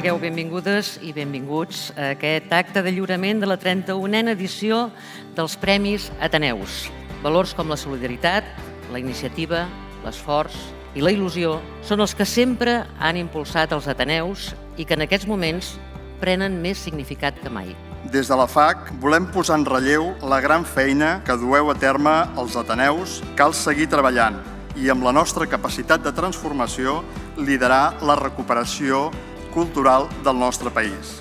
Sigueu benvingudes i benvinguts a aquest acte de lliurament de la 31a edició dels Premis Ateneus. Valors com la solidaritat, la iniciativa, l'esforç i la il·lusió són els que sempre han impulsat els Ateneus i que en aquests moments prenen més significat que mai. Des de la FAC volem posar en relleu la gran feina que dueu a terme els Ateneus. Cal seguir treballant i amb la nostra capacitat de transformació liderar la recuperació cultural del nostre país.